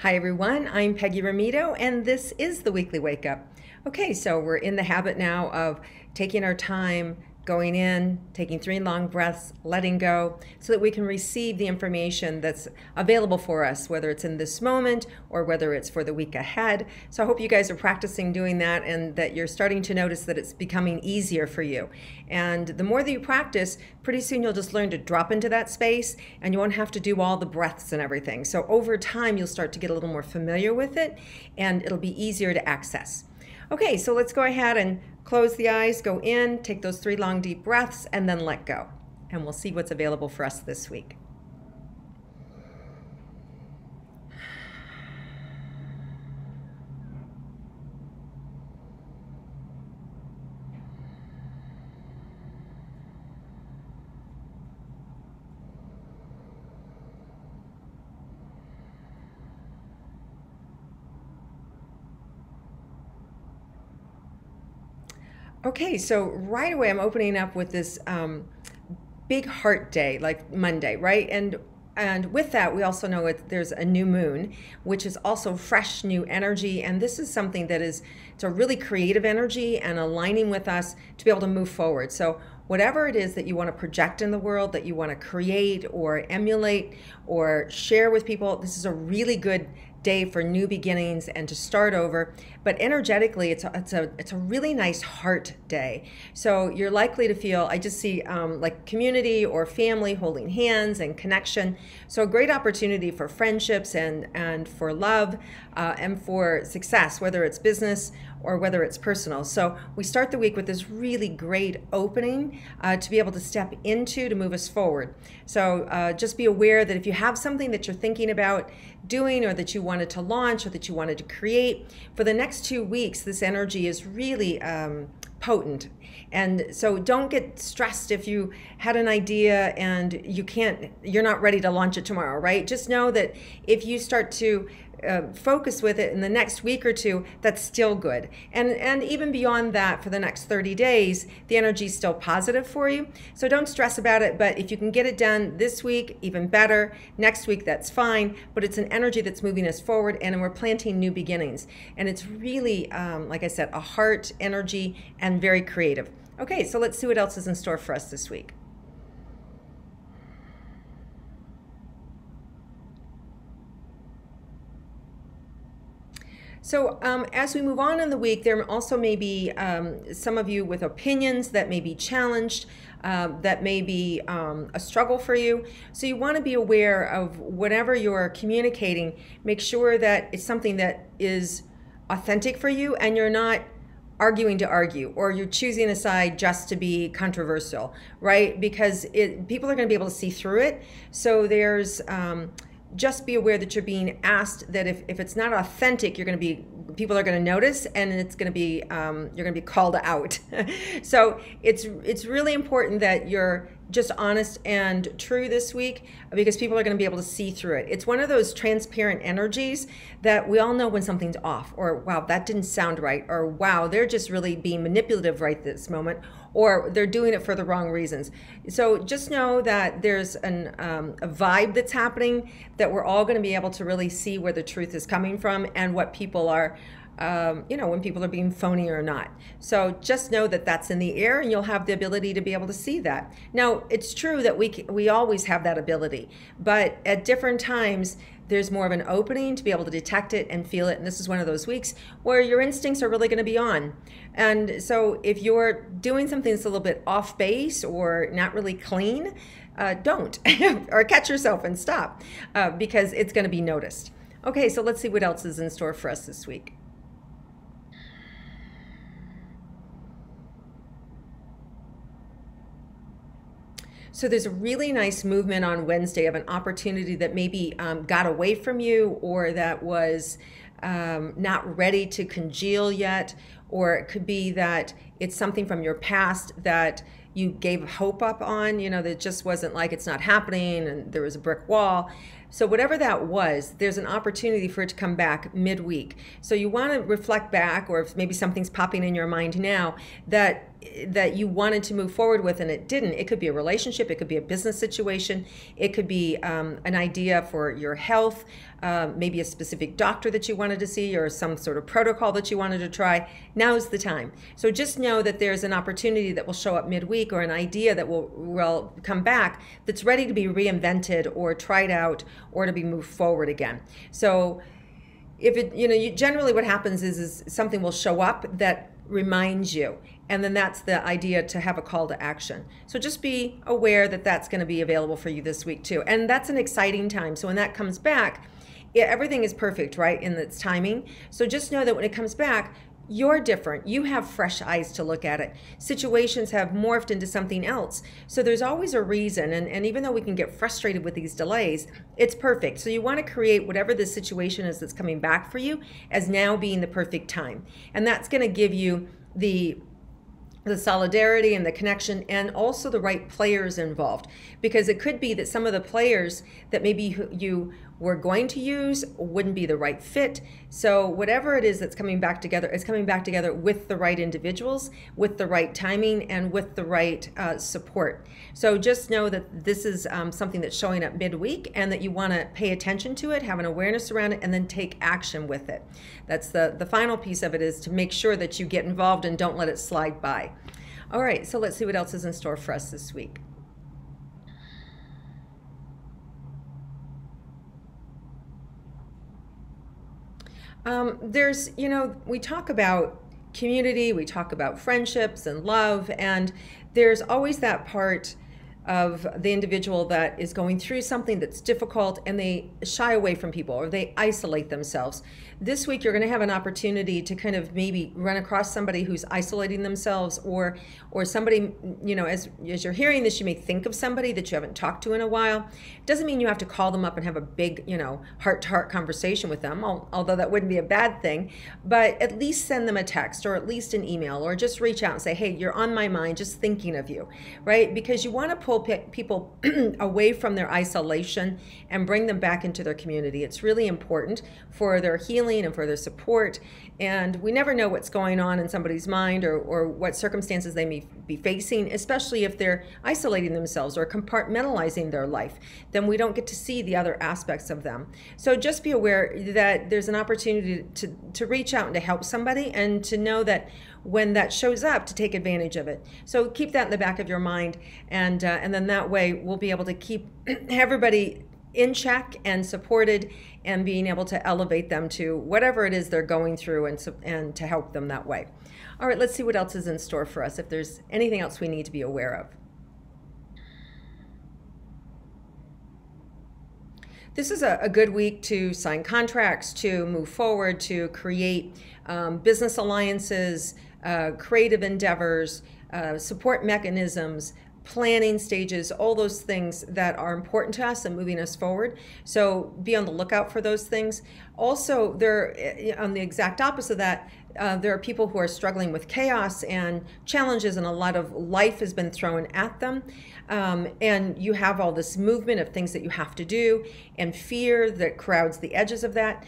Hi everyone, I'm Peggy Rometo and this is the Weekly Wake Up. Okay, so we're in the habit now of taking our time, going in, taking 3 long breaths, letting go, so that we can receive the information that's available for us, whether it's in this moment or whether it's for the week ahead. So I hope you guys are practicing doing that and that you're starting to notice that it's becoming easier for you. And the more that you practice, pretty soon you'll just learn to drop into that space and you won't have to do all the breaths and everything. So over time, you'll start to get a little more familiar with it and it'll be easier to access. Okay, so let's go ahead and close the eyes, go in, take those 3 long deep breaths, and then let go. And we'll see what's available for us this week. Okay, so right away I'm opening up with this big heart day, like Monday, right? And with that, we also know there's a new moon, which is also fresh new energy. And this is something that it's a really creative energy and aligning with us to be able to move forward. So whatever it is that you want to project in the world, that you want to create or emulate or share with people, this is a really good day for new beginnings and to start over. But energetically, it's a really nice heart day. So you're likely to feel, I just see like community or family holding hands and connection. So a great opportunity for friendships and for love and for success, whether it's business or whether it's personal. So we start the week with this really great opening to be able to step into to move us forward. So just be aware that if you have something that you're thinking about doing or that you wanted to launch or that you wanted to create, for the next 2 weeks, this energy is really potent. And so don't get stressed if you had an idea and you're not ready to launch it tomorrow, right? Just know that if you start to focus with it in the next week or 2, that's still good. And even beyond that, for the next 30 days, the energy is still positive for you. So don't stress about it, but if you can get it done this week, even better. Next week, that's fine, but it's an energy that's moving us forward and we're planting new beginnings. And it's really, like I said, a heart energy and very creative. Okay, so let's see what else is in store for us this week. So as we move on in the week, there also may be some of you with opinions that may be challenged, that may be a struggle for you. So you want to be aware of whatever you're communicating, make sure that it's something that is authentic for you and you're not arguing to argue or you're choosing a side just to be controversial, right? Because people are going to be able to see through it. So there's just be aware that you're being asked that if it's not authentic, people are going to notice and it's going to be, you're going to be called out. So it's really important that you're just honest and true this week because people are going to be able to see through it. It's one of those transparent energies that we all know when something's off, or wow, that didn't sound right, or wow, they're just really being manipulative right this moment, or they're doing it for the wrong reasons. So just know that there's a vibe that's happening that we're all going to be able to really see where the truth is coming from and what people are when people are being phony or not. So just know that that's in the air and you'll have the ability to be able to see that. Now, it's true that we always have that ability, but at different times, there's more of an opening to be able to detect it and feel it. And this is one of those weeks where your instincts are really going to be on. And so if you're doing something that's a little bit off base or not really clean, don't, or catch yourself and stop because it's going to be noticed. Okay, so let's see what else is in store for us this week. So there's a really nice movement on Wednesday of an opportunity that maybe got away from you or that was not ready to congeal yet, or it could be that it's something from your past that you gave hope up on, that just wasn't like it's not happening and there was a brick wall. So whatever that was, there's an opportunity for it to come back midweek. So you want to reflect back, or if maybe something's popping in your mind now, that that you wanted to move forward with and it didn't. It could be a relationship, it could be a business situation, it could be an idea for your health, maybe a specific doctor that you wanted to see or some sort of protocol that you wanted to try. Now's the time. So just know that there's an opportunity that will show up midweek, or an idea that will come back that's ready to be reinvented or tried out or to be moved forward again. So if it, generally what happens is something will show up that reminds you, and then that's the idea, to have a call to action. So just be aware that that's going to be available for you this week too, and that's an exciting time. So when that comes back, everything is perfect, right, in its timing. So just know that when it comes back, you're different. You have fresh eyes to look at it. Situations have morphed into something else. So there's always a reason. And even though we can get frustrated with these delays, it's perfect. So you want to create whatever the situation is that's coming back for you as now being the perfect time. And that's going to give you the solidarity and the connection, and also the right players involved, because it could be that some of the players that maybe you were going to use wouldn't be the right fit. So whatever it is that's coming back together, it's coming back together with the right individuals, with the right timing, and with the right support. So just know that this is something that's showing up midweek, and that you want to pay attention to it, have an awareness around it, and then take action with it. That's the final piece of it, is to make sure that you get involved and don't let it slide by. All right, so let's see what else is in store for us this week. There's, we talk about community, we talk about friendships and love, and there's always that part of the individual that is going through something that's difficult, and they shy away from people, or they isolate themselves. This week you're going to have an opportunity to kind of maybe run across somebody who's isolating themselves, or somebody, as you're hearing this, you may think of somebody that you haven't talked to in a while. It doesn't mean you have to call them up and have a big, heart-to-heart conversation with them, although that wouldn't be a bad thing. But at least send them a text, or at least an email, or just reach out and say, hey, you're on my mind, just thinking of you, right? Because you want to pull people away from their isolation and bring them back into their community. It's really important for their healing and for their support. And we never know what's going on in somebody's mind, or what circumstances they may be facing, especially if they're isolating themselves or compartmentalizing their life. Then we don't get to see the other aspects of them. So just be aware that there's an opportunity to reach out and to help somebody, and to know that when that shows up, to take advantage of it. So keep that in the back of your mind, and then that way we'll be able to keep everybody in check and supported, and being able to elevate them to whatever it is they're going through, and to help them that way. All right, let's see what else is in store for us, if there's anything else we need to be aware of. This is a good week to sign contracts, to move forward, to create business alliances, creative endeavors, support mechanisms, planning stages, all those things that are important to us and moving us forward. So be on the lookout for those things. Also, on the exact opposite of that, there are people who are struggling with chaos and challenges, and a lot of life has been thrown at them. And you have all this movement of things that you have to do, and fear that crowds the edges of that.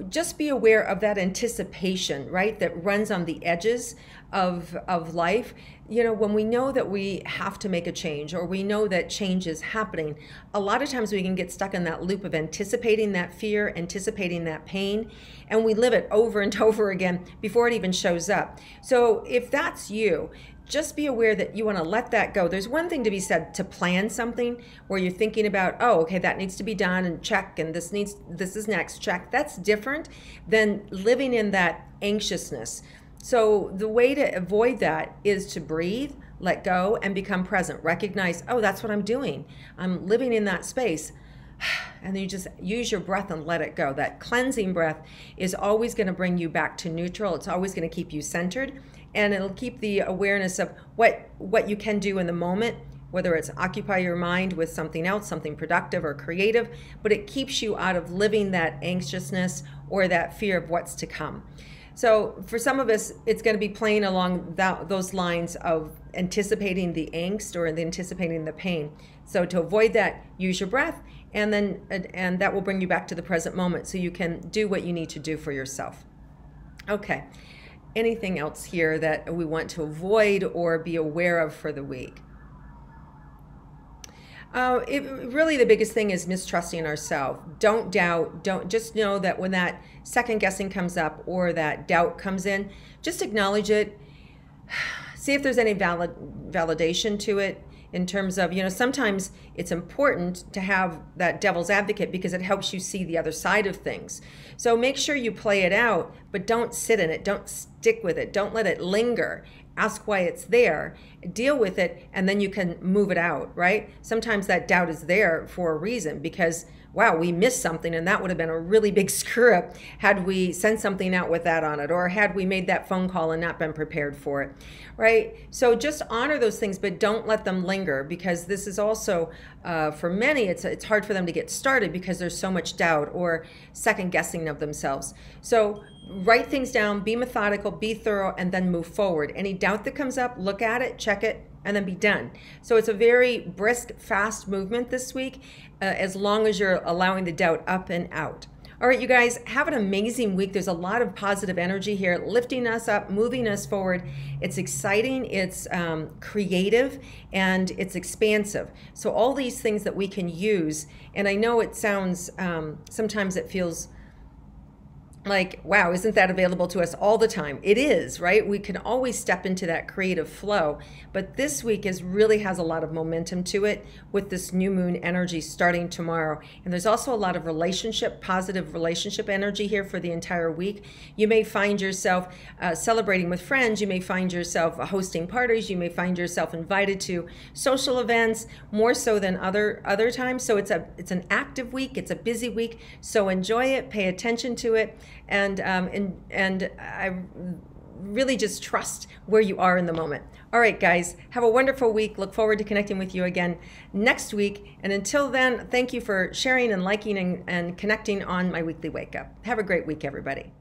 Just be aware of that anticipation, right, that runs on the edges of life. When we know that we have to make a change, or we know that change is happening, a lot of times we can get stuck in that loop of anticipating that fear, anticipating that pain, and we live it over and over again before it even shows up. So if that's you, just be aware that you want to let that go. There's one thing to be said to plan something where you're thinking about, oh, okay, that needs to be done, and check, and this is next, check. That's different than living in that anxiousness. So the way to avoid that is to breathe, let go, and become present. Recognize, oh, that's what I'm doing. I'm living in that space. And then you just use your breath and let it go. That cleansing breath is always going to bring you back to neutral. It's always going to keep you centered, and it'll keep the awareness of what you can do in the moment, whether it's occupy your mind with something else, something productive or creative, but it keeps you out of living that anxiousness or that fear of what's to come. So for some of us, it's going to be playing along those lines of anticipating the angst or anticipating the pain. So to avoid that, use your breath, and that will bring you back to the present moment, so you can do what you need to do for yourself. Okay. anything else here that we want to avoid or be aware of for the week? Really the biggest thing is mistrusting ourselves. Don't doubt. Don't just know that when that second guessing comes up or that doubt comes in, just acknowledge it. See if there's any validation to it in terms of, sometimes it's important to have that devil's advocate because it helps you see the other side of things. So make sure you play it out, but don't sit in it. Don't stick with it. Don't let it linger. Ask why it's there, deal with it, and then you can move it out, right? Sometimes that doubt is there for a reason because, wow, we missed something and that would have been a really big screw up had we sent something out with that on it, or had we made that phone call and not been prepared for it, right? So just honor those things, but don't let them linger, because this is also, for many, it's hard for them to get started because there's so much doubt or second guessing of themselves. So write things down, be methodical, be thorough, and then move forward. Any doubt that comes up, look at it, check it, and then be done. So it's a very brisk, fast movement this week, as long as you're allowing the doubt up and out. All right, you guys, have an amazing week. There's a lot of positive energy here, lifting us up, moving us forward. It's exciting, it's creative, and it's expansive. So all these things that we can use, and I know it sounds, sometimes it feels like, wow, isn't that available to us all the time? It is, right? We can always step into that creative flow, but this week really has a lot of momentum to it with this new moon energy starting tomorrow. And there's also a lot of positive relationship energy here for the entire week. You may find yourself celebrating with friends. You may find yourself hosting parties. You may find yourself invited to social events more so than other times. So it's an active week. It's a busy week. So enjoy it. Pay attention to it. And I really just trust where you are in the moment. All right, guys, have a wonderful week. Look forward to connecting with you again next week. And until then, thank you for sharing and liking and connecting on my weekly wake up. Have a great week, everybody.